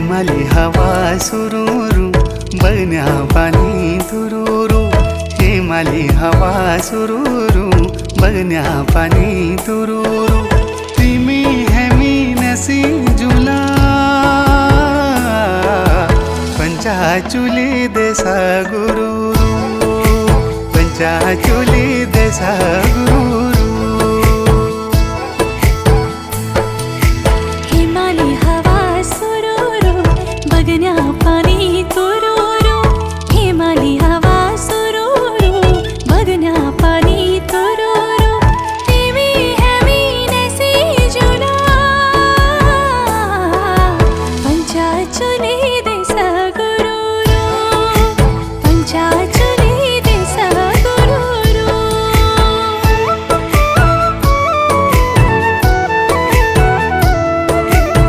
हेमाली हवा सुरूरू बगण्या पाणी तुरूरू हेमाली हवा सुरूरू बगण्या पाणी तुरूरू तिमी हेमी नसी जुला पंचाचुली देसा गुरूरू पंचाचुली देसा गुरू